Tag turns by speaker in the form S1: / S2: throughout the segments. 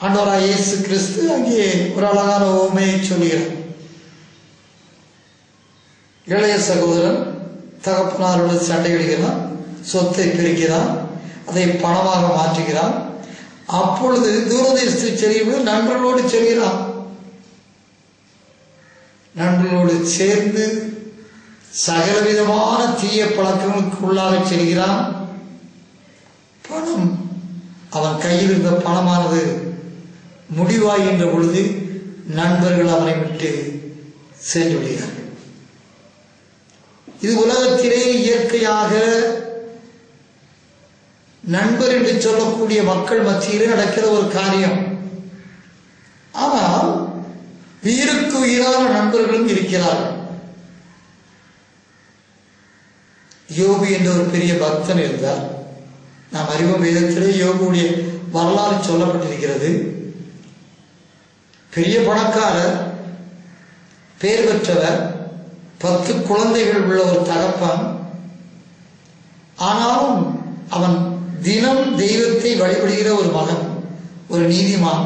S1: ஆண்டவராகிய இயேசு கிறிஸ்து அங்கே ஒரு அழகான உவமையை சொல்கிறார். இளைய சகோதரன் தகப்பனாரோடு சண்டையிடுகிறான், சொத்தை பிரிக்கிறான், அதை பணமாக மாற்றுகிறான். அப்பொழுது தூரதேசத்துக்கு செல்லும்போது நண்பர்களோடு செல்கிறான். நண்பர்களோடு சேர்ந்து சகலவிதமான தீய பழக்கங்களுக்கு உள்ளாக செல்கிறான். பணம், அவன் கையில் இருந்த பணமானது முடிவாகின்ற பொழுது நண்பர்கள் அவனை விட்டு சென்று விடுகிறார்கள். இது உலகத்திலே இயற்கையாக நண்பர் என்று சொல்லக்கூடிய மக்கள் மத்தியிலே நடக்கிற ஒரு காரியம். ஆனால் உயிருக்கு உயிரான நண்பர்களும் இருக்கிறார்கள். யோபு என்ற ஒரு பெரிய பக்தன் இருந்தார். நாம் அறிவோம், வேதத்திலே யோபுடைய வரலாறு சொல்லப்பட்டிருக்கிறது. பெரிய பணக்காரர், பேர் பெற்றவர், 10 குழந்தைகள் உள்ள ஒரு தகப்பன். ஆனாலும் அவன் தினம் தெய்வத்தை வழிபடுகிற ஒரு மகன், ஒரு நீதிமான்,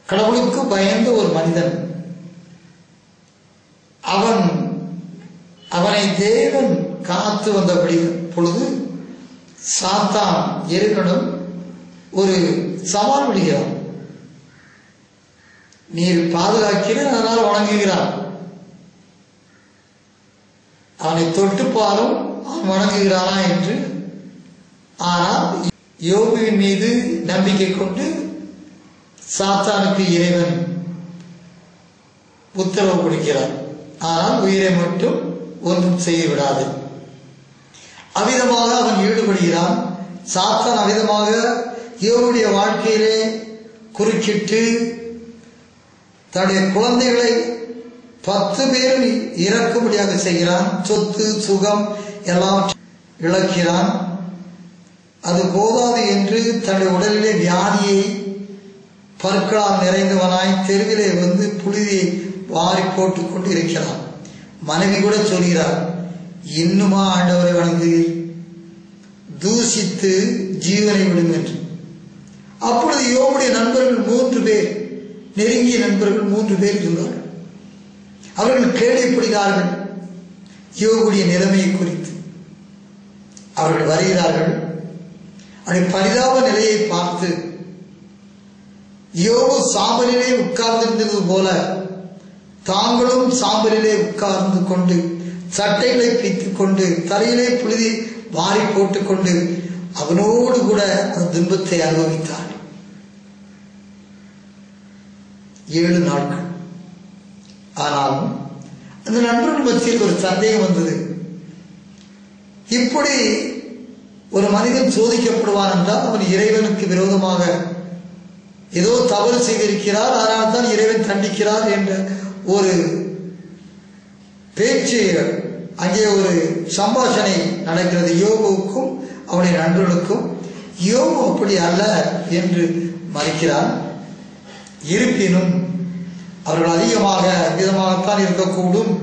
S1: கடவுளுக்கு பயந்த ஒரு மனிதன். அவனை தேவன் காத்து வந்த பொழுது சாத்தான் எருகனும் ஒரு சவால் விடுகிறான். நீர் பாதுகாக்கிறேன், அதனால் வணங்குகிறான். அவனை தொட்டு பாரும், அவன் வணங்குகிறானா என்று. ஆனால் யோபுவின் மீது நம்பிக்கை கொண்டு சாத்தானுக்கு இறைவன் உத்தரவு கொடுக்கிறார். ஆனால் உயிரை மட்டும் ஒன்றும் செய்து விடாது. அவ்விதமாக அவன் ஈடுபடுகிறான். சாத்தான் அவ்விதமாக யோபுடைய வாழ்க்கையிலே குறுக்கிட்டு தன்னுடைய குழந்தைகளை 10 பேரும் இறக்கும்படியாக செய்கிறான். சொத்து சுகம் எல்லாம் இழக்கிறான். அது போதாது என்று தன்னுடைய உடலிலே வியாதியை பற்களால் நிறைந்தவனாய் தெருவிலே வந்து புழுதியை வாரி போட்டுக் கொண்டு இருக்கிறான். மனைவி கூட சொல்கிறார், இன்னுமா ஆண்டவரை வணங்குகிறீர், தூசித்து ஜீவனை விடும் என்று. அப்பொழுது யோபுடைய நண்பர்கள் 3 பேர், நெருங்கிய நண்பர்கள் 3 பேர் இருந்தார்கள். அவர்கள் கேள்விப்படுகிறார்கள் யோபுடைய நிலைமையை குறித்து. அவர்கள் வருகிறார்கள். அவருடைய பரிதாப நிலையை பார்த்து, யோபு சாம்பலிலே உட்கார்ந்திருந்தது போல தாங்களும் சாம்பலிலே உட்கார்ந்து கொண்டு சட்டைகளை பிய்த்துக் கொண்டு தலையிலே புழுதி வாரி போட்டுக் கொண்டு அவனோடு கூட அந்த துன்பத்தை அனுபவித்தார்கள். 7 நாட்கள். ஆனாலும் அந்த நண்பர்கள் மத்தியில் ஒரு சந்தேகம் வந்தது. இப்படி ஒரு மனிதன் சோதிக்கப்படுவான் என்றால் அவன் இறைவனுக்கு விரோதமாக ஏதோ தவறு செய்திருக்கிறார், அதனால் தான் இறைவன் தண்டிக்கிறார் என்ற ஒரு பேச்சு, அங்கே ஒரு சம்பாஷணை நடக்கிறது யோபுவுக்கும் அவனுடைய நண்பர்களுக்கும். யோபு அப்படி அல்ல என்று மறைக்கிறான். இருப்பினும் அவர்கள் அதிகமாக விதமாகத்தான் இருக்கக்கூடும்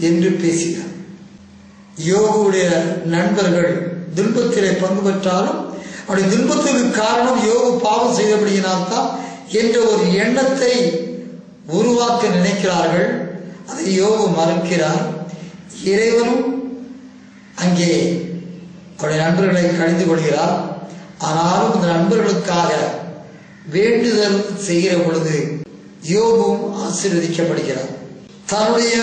S1: என்று பேசினார். யோபுடைய நண்பர்கள் துன்பத்திலே பங்கு பெற்றாலும் அவருடைய துன்பத்துக்கு காரணம் யோபு பாவம் செய்தபடியினால்தான் என்ற ஒரு எண்ணத்தை உருவாக்க நினைக்கிறார்கள். அதை யோபு மறுக்கிறார். இறைவனும் அங்கே அவருடைய நண்பர்களை கழிந்து கொள்கிறார். ஆனாலும் இந்த நண்பர்களுக்காக வேண்டுதல் செய்கிற பொழுது யோபும் ஆசீர்வதிக்கப்படுகிறார். தன்னுடைய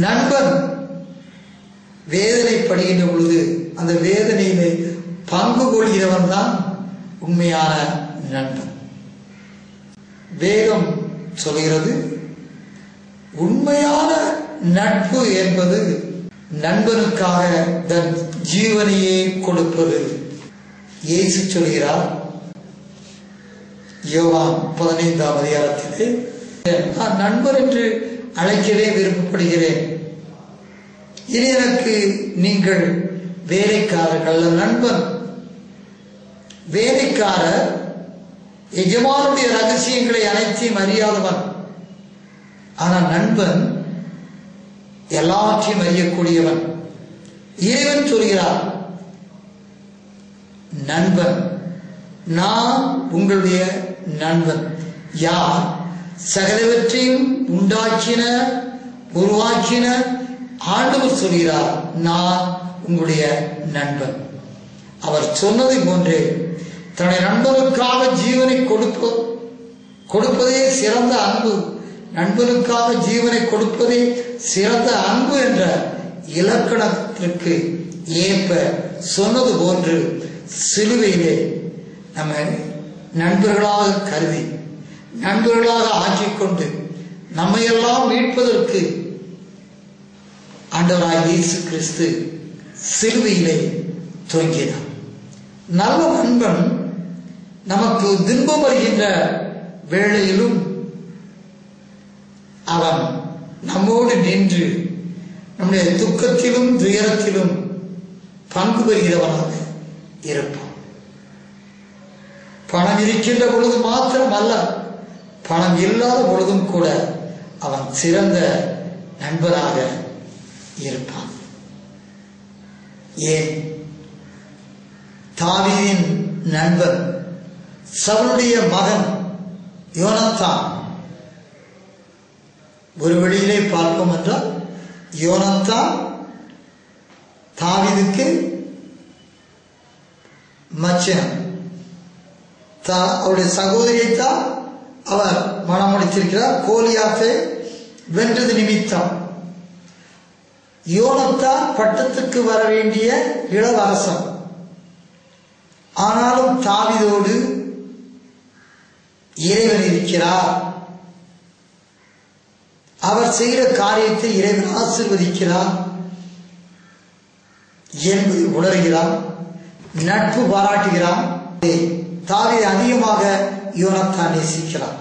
S1: நண்பன் வேதனைப்படுகின்ற பொழுது அந்த வேதனையிலே பங்கு கொள்கிறவன் தான் உண்மையான நண்பன். வேதம் சொல்கிறது, உண்மையான நட்பு என்பது நண்பனுக்காக தன் ஜீவனையே கொடுப்பது. இயேசு சொல்கிறார் யோவான் 15ஆம் அதிகாரத்திலே, நான் நண்பர் என்று அழைக்கவே விருப்பப்படுகிறேன். இனி எனக்கு நீங்கள் வேலைக்காரர்கள். நண்பன் வேலைக்காரர் எஜமானுடைய ரகசியங்களை அனைத்தையும் அறியாதவன். ஆனால் நண்பன் எல்லாவற்றையும் அறியக்கூடியவன். இறைவன் சொல்கிறார், நண்பன் நான் உங்களுடைய நண்பன். யார்? சகலவற்றையும் உருவாக்கின ஆண்டவர் சொல்கிறார், நான் உங்களுடைய நண்பன். அவர் சொன்னதை போன்றே தன்னுடைய நண்பனுக்காக ஜீவனை கொடுப்பதே சிறந்த அன்பு, நண்பனுக்காக ஜீவனை கொடுப்பதே சிறந்த அன்பு என்ற இலக்கணத்திற்கு ஏற்ப சொன்னது போன்று சிலுவையிலே நம்ம நண்பர்களாக கருதி நண்பர்களாக ஆக்கிக்கொண்டு நம்மையெல்லாம் மீட்பதற்கு ஆண்டவராய் இயேசு கிறிஸ்து சிலுவையிலே தொங்கினார். நல்ல நண்பன் நமக்கு துன்பம் வருகின்ற வேளையிலும் அவன் நம்மோடு நின்று நம்முடைய துக்கத்திலும் துயரத்திலும் பங்கு பெறுகிறவனாக இருப்பான். பணம் இருக்கின்ற பொழுது மாத்திரம் அல்ல, பணம் இல்லாத பொழுதும் கூட அவன் சிறந்த நண்பனாக இருப்பான். ஏன்? தாவீதின் நண்பன் சவுலுடைய மகன் யோனத்தான். ஒரு வழியிலே பார்ப்போம் என்றால் யோனத்தான் தாவீதுக்கு மச்சன். அவருடைய சகோதரியைத்தான் அவர் மணமுடித்திருக்கிறார். கோலியாத்தை வென்றது நிமித்தம் யோனத்தான் பட்டத்துக்கு வர வேண்டிய இளவரசன். ஆனாலும் தாவீதோடு இறைவன் இருக்கிறார். அவர் செய்கிற காரியத்தை இறைவன் ஆசீர்வதிக்கிறார் என்பதை உணர்கிறான், நட்பு பாராட்டுகிறான். தாவீதை அதிகமாக யோனத்தான் நேசிக்கிறான்.